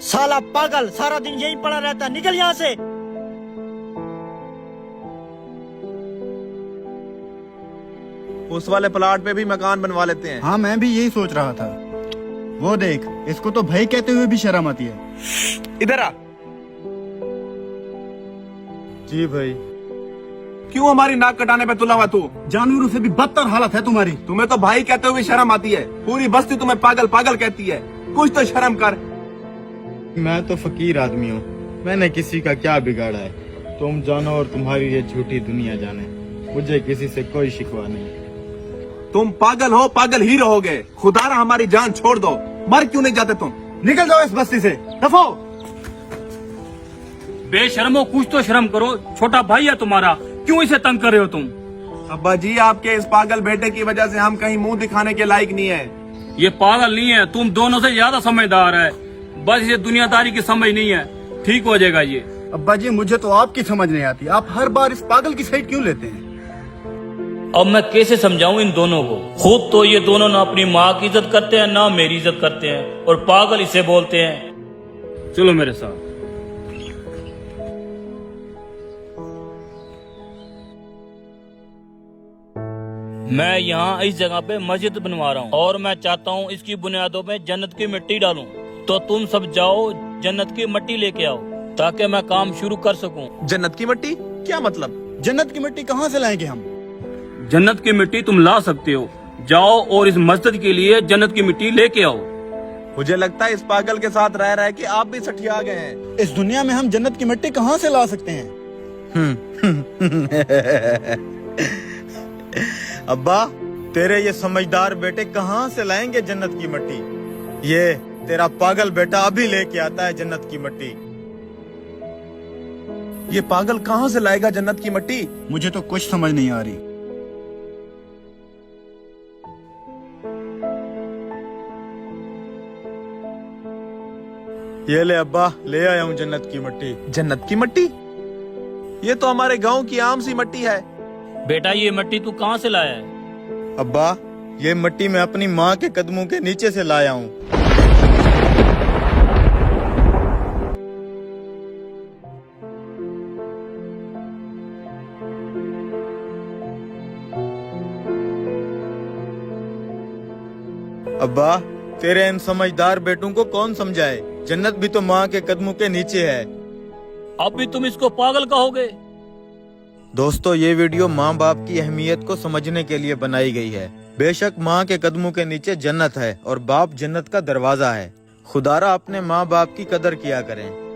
साला पागल, सारा दिन यहीं पड़ा रहता, निकल यहाँ से। उस वाले प्लाट पे भी मकान बनवा लेते हैं। हाँ, मैं भी यही सोच रहा था। वो देख, इसको तो भाई कहते हुए भी शर्म आती है। इधर आ। जी भाई। क्यों हमारी नाक कटाने पे तुला हुआ तू? जानवरों से भी बदतर हालत है तुम्हारी। तुम्हें तो भाई कहते हुए शर्म आती है, पूरी बस्ती तुम्हें पागल पागल कहती है। कुछ तो शर्म कर। मैं तो फकीर आदमी हूँ, मैंने किसी का क्या बिगाड़ा है? तुम जानो और तुम्हारी ये झूठी दुनिया जाने, मुझे किसी से कोई शिकवा नहीं। तुम पागल हो, पागल ही रहोगे। खुदारा हमारी जान छोड़ दो, मर क्यों नहीं जाते तुम? निकल जाओ इस बस्ती से, दफो। बेशर्मो, कुछ तो शर्म करो। छोटा भाई है तुम्हारा, क्यों इसे तंग कर रहे हो तुम? अब्बा जी, आपके इस पागल बेटे की वजह से हम कहीं मुंह दिखाने के लायक नहीं है। ये पागल नहीं है, तुम दोनों से ज्यादा समझदार है। बस इसे दुनियादारी की समझ नहीं है। ठीक हो जाएगा ये। अब्बा जी, मुझे तो आपकी समझ नहीं आती, आप हर बार इस पागल की साइड क्यों लेते हैं? अब मैं कैसे समझाऊं इन दोनों को? खुद तो ये दोनों ना अपनी माँ की इज्जत करते हैं, ना मेरी इज्जत करते हैं, और पागल इसे बोलते हैं। चलो मेरे साथ। मैं यहाँ इस जगह पे मस्जिद बनवा रहा हूँ और मैं चाहता हूँ इसकी बुनियादों में जन्नत की मिट्टी डालूं। तो तुम सब जाओ जन्नत की मिट्टी लेके आओ ताकि मैं काम शुरू कर सकूं। जन्नत की मिट्टी? क्या मतलब? जन्नत की मिट्टी कहाँ से लाएंगे हम? जन्नत की मिट्टी तुम ला सकते हो। जाओ और इस मस्जिद के लिए जन्नत की मिट्टी लेके आओ। मुझे लगता है इस पागल के साथ रह रहा है कि आप भी सठिया गए हैं। इस दुनिया में हम जन्नत की मिट्टी कहाँ से ला सकते हैं? अब्बा, तेरे ये समझदार बेटे कहाँ से लाएंगे जन्नत की मिट्टी? ये तेरा पागल बेटा अभी लेके आता है जन्नत की मिट्टी। ये पागल कहाँ से लाएगा जन्नत की मिट्टी? मुझे तो कुछ समझ नहीं आ रही। ये ले अब्बा, ले आया हूँ जन्नत की मिट्टी। जन्नत की मिट्टी? ये तो हमारे गांव की आम सी मिट्टी है। बेटा, ये मिट्टी तू कहाँ से लाया है? अब्बा, ये मिट्टी मैं अपनी माँ के कदमों के नीचे से लाया हूँ। अब्बा, तेरे इन समझदार बेटों को कौन समझाए? जन्नत भी तो माँ के कदमों के नीचे है। अब भी तुम इसको पागल कहोगे? दोस्तों, ये वीडियो माँ बाप की अहमियत को समझने के लिए बनाई गई है। बेशक माँ के कदमों के नीचे जन्नत है और बाप जन्नत का दरवाजा है। खुदारा अपने माँ बाप की कदर किया करें।